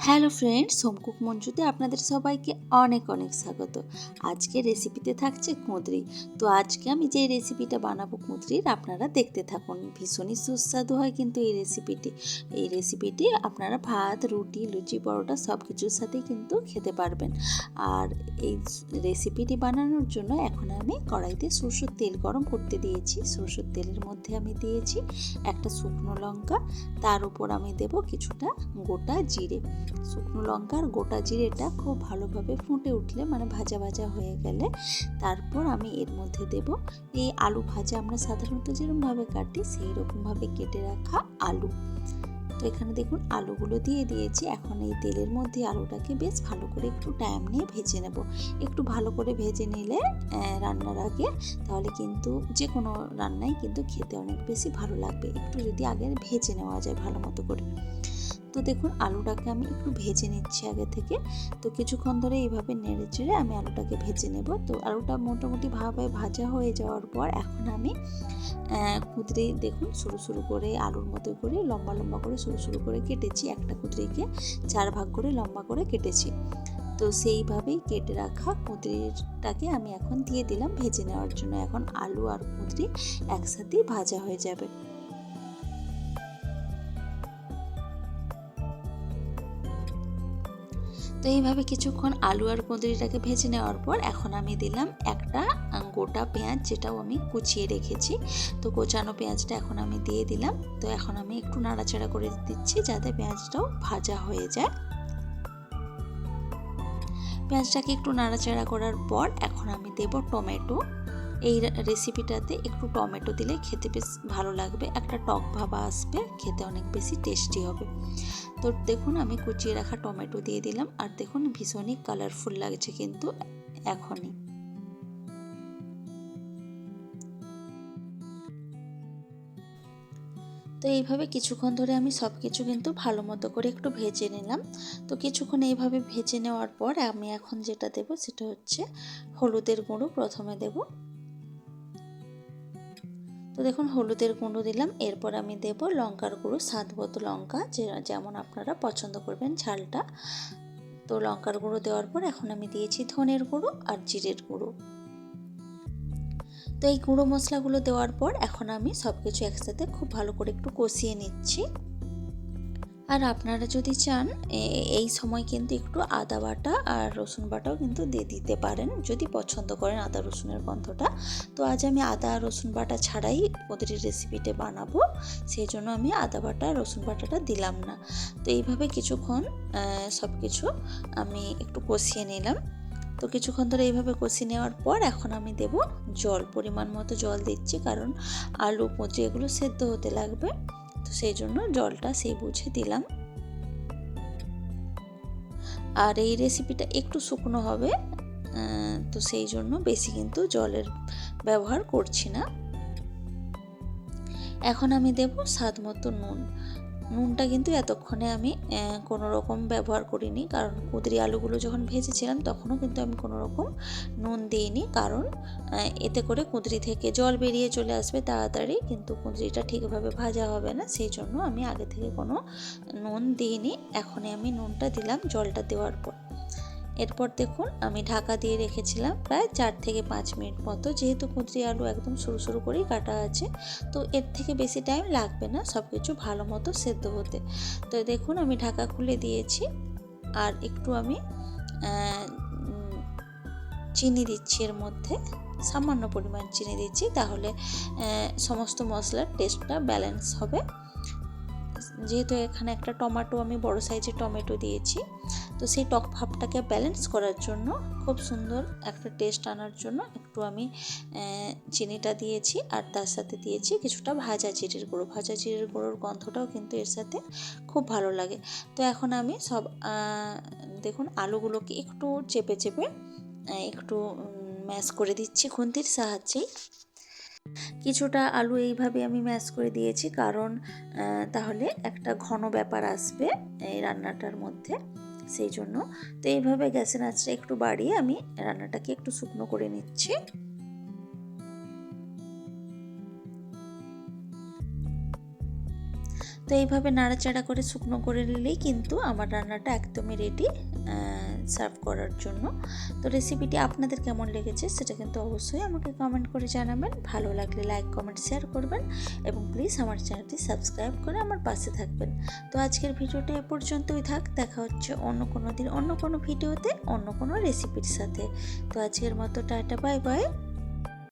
Hello friends, home cook মঞ্জুতে আপনাদের সবাইকে অনেক অনেক স্বাগত। আজকে রেসিপিতে থাকছে কুঁদরি। তো আজকে আমি যে রেসিপিটা বানাবো কুঁদরির, আপনারা দেখতে থাকুন। ভীষণই সুস্বাদু হয় কিন্তু এই রেসিপিটি আপনারা ভাত, রুটি, লুচি, পরোটা সব কিছুর সাথেই কিন্তু খেতে পারবেন। আর এই রেসিপিটি বানানোর জন্য এখন আমি কড়াইতে সরষের তেল গরম করতে দিয়েছি। সরষের তেলের মধ্যে আমি দিয়েছি একটা শুকনো লঙ্কা, তার উপর আমি দেব কিছুটা গোটা জিরে। শুকনো লঙ্কার গোটা জিরেটা খুব ভালোভাবে ফুটে উঠলে, মানে ভাজা ভাজা হয়ে গেলে, তারপর আমি এর মধ্যে দেব এই আলু ভাজা। আমরা সাধারণত যেরকমভাবে কাটি সেই রকমভাবে কেটে রাখা আলু। তো এখানে দেখুন আলুগুলো দিয়ে দিয়েছি। এখন এই তেলের মধ্যে আলুটাকে বেশ ভালো করে একটু টাইম নিয়ে ভেজে নেব। একটু ভালো করে ভেজে নিলে রান্নার আগে, তাহলে কিন্তু যে কোনো রান্নাই কিন্তু খেতে অনেক বেশি ভালো লাগবে, একটু যদি আগে ভেজে নেওয়া যায় ভালো মতো করে। তো দেখুন আলুটাকে আমি একটু ভেজে নিচ্ছি আগে থেকে। তো কিছুক্ষণ ধরে এইভাবে নেড়ে চেড়ে আমি আলুটাকে ভেজে নেব। তো আলুটা মোটামুটি ভাবে ভাজা হয়ে যাওয়ার পর এখন আমি কুঁদরি দেখুন সরু সরু করে আলুর মতো করে লম্বা লম্বা করে সরু সরু করে কেটেছি। একটা কুঁদরিকে 4 ভাগ করে লম্বা করে কেটেছি। তো সেইভাবেই কেটে রাখা কুঁদরিটাকে আমি এখন দিয়ে দিলাম ভেজে নেওয়ার জন্য। এখন আলু আর কুঁদরি একসাথেই ভাজা হয়ে যাবে। তো এইভাবে কিছুক্ষণ আলু আর কুঁদরিটাকে ভেজে নেওয়ার পর এখন আমি দিলাম একটা গোটা পেঁয়াজ, যেটাও আমি কুচিয়ে রেখেছি। তো কোচানো পেঁয়াজটা এখন আমি দিয়ে দিলাম। তো এখন আমি একটু নাড়াচাড়া করে দিচ্ছি যাতে পেঁয়াজটাও ভাজা হয়ে যায়। পেঁয়াজটাকে একটু নাড়াচাড়া করার পর এখন আমি দেব টমেটো। এই রেসিপিটাতে একটু টমেটো দিলে খেতে বেশ ভালো লাগবে, একটা টক ভাব আসবে, খেতে অনেক বেশি টেস্টি হবে। তো দেখুন আমি কুচিয়ে রাখা টমেটো দিয়ে দিলাম। আর দেখুন ভীষণই কালারফুল লাগছে কিন্তু এখনই। তো এইভাবে কিছুক্ষণ ধরে আমি সব কিছু কিন্তু ভালো মতো করে একটু ভেজে নিলাম। তো কিছুক্ষণ এইভাবে ভেজে নেওয়ার পর আমি এখন যেটা দেব সেটা হচ্ছে হলুদের গুঁড়ো প্রথমে দেব। তো দেখুন হলুদের গুঁড়ো দিলাম। এরপর আমি দেব লঙ্কার গুঁড়ো, স্বাদ মতো লঙ্কা, যেমন আপনারা পছন্দ করবেন ঝালটা। তো লঙ্কার গুঁড়ো দেওয়ার পর এখন আমি দিয়েছি ধনের গুঁড়ো আর জিরের গুঁড়ো। তো এই গুঁড়ো মশলাগুলো দেওয়ার পর এখন আমি সব কিছু একসাথে খুব ভালো করে একটু কষিয়ে নিচ্ছি। আর আপনারা যদি চান এই সময় কিন্তু একটু আদা বাটা আর রসুন বাটাও কিন্তু দিয়ে দিতে পারেন, যদি পছন্দ করেন আদা রসুনের গন্ধটা। তো আজ আমি আদা রসুন বাটা ছাড়াই ওদের রেসিপিটা বানাবো, সেই জন্য আমি আদা বাটা রসুন বাটাটা দিলাম না। তো এইভাবে কিছুক্ষণ সব কিছু আমি একটু কষিয়ে নিলাম। তো কিছুক্ষণ ধরে এইভাবে কষিয়ে নেওয়ার পর এখন আমি দেব জল, পরিমাণ মতো জল দিচ্ছি, কারণ আলু কুঁদরি এগুলো সেদ্ধ হতে লাগবে। তো সেই জন্য জলটা সেই বুঝে দিলাম। আর এই রেসিপিটা একটু শুকনো হবে, তো সেই জন্য বেশি কিন্তু জলের ব্যবহার করছি না। এখন আমি দেব স্বাদ মতো নুন। নুনটা কিন্তু এতক্ষণে আমি কোনো রকম ব্যবহার করিনি, কারণ কুঁদরি আলুগুলো যখন ভেজেছিলাম তখনও কিন্তু আমি কোনো রকম নুন দিইনি, কারণ এতে করে কুঁদরি থেকে জল বেরিয়ে চলে আসবে তাড়াতাড়ি, কিন্তু কুঁদরিটা ঠিকভাবে ভাজা হবে না, সেই জন্য আমি আগে থেকে কোনো নুন দিইনি। এখনই আমি নুনটা দিলাম জলটা দেওয়ার পর। এরপর দেখুন আমি ঢাকা দিয়ে রেখেছিলাম প্রায় 4 থেকে 5 মিনিট মতো, যেহেতু কুঁদরি আলু একদম সরু সরু করেই কাটা আছে, তো এর থেকে বেশি টাইম লাগবে না সব কিছু ভালো মতো সেদ্ধ হতে। তো দেখুন আমি ঢাকা খুলে দিয়েছি। আর একটু আমি চিনি দিচ্ছি এর মধ্যে, সামান্য পরিমাণ চিনি দিচ্ছি, তাহলে সমস্ত মশলার টেস্টটা ব্যালেন্স হবে। যেহেতু এখানে একটা টমেটো, আমি বড় সাইজের টমেটো দিয়েছি, তো সেই টক ভাবটাকে ব্যালেন্স করার জন্য, খুব সুন্দর একটা টেস্ট আনার জন্য একটু আমি চিনিটা দিয়েছি। আর তার সাথে দিয়েছি কিছুটা ভাজা জিরের গুঁড়ো। ভাজা জিরের গুঁড়োর গন্ধটাও কিন্তু এর সাথে খুব ভালো লাগে। তো এখন আমি সব দেখুন আলুগুলোকে একটু চেপে চেপে একটু ম্যাশ করে দিচ্ছি খুন্তির সাহায্যেই। কিছুটা আলু এইভাবে আমি ম্যাশ করে দিয়েছি, কারণ তাহলে একটা ঘন ব্যাপার আসবে এই রান্নাটার মধ্যে, সেই জন্য। তো এইভাবে গ্যাসের আঁচটা একটু বাড়িয়ে আমি রান্নাটাকে একটু শুকনো করে নিচ্ছি। তো তো এইভাবে নাড়াচাড়া করে শুকনো করে নিলেই কিন্তু আমার রান্নাটা একদমই রেডি সার্ভ করার জন্য। তো রেসিপিটি আপনাদের কেমন লেগেছে সেটা কিন্তু অবশ্যই আমাকে কমেন্ট করে জানাবেন। ভালো লাগলে লাইক কমেন্ট শেয়ার করবেন এবং প্লিজ আমার চ্যানেলটি সাবস্ক্রাইব করে আমার পাশে থাকবেন। তো আজকের ভিডিওটা এ পর্যন্তই থাক, দেখা হচ্ছে অন্য কোনো দিন অন্য কোনো ভিডিওতে অন্য কোনো রেসিপির সাথে। তো আজকের মতো টাটা, বাই বাই।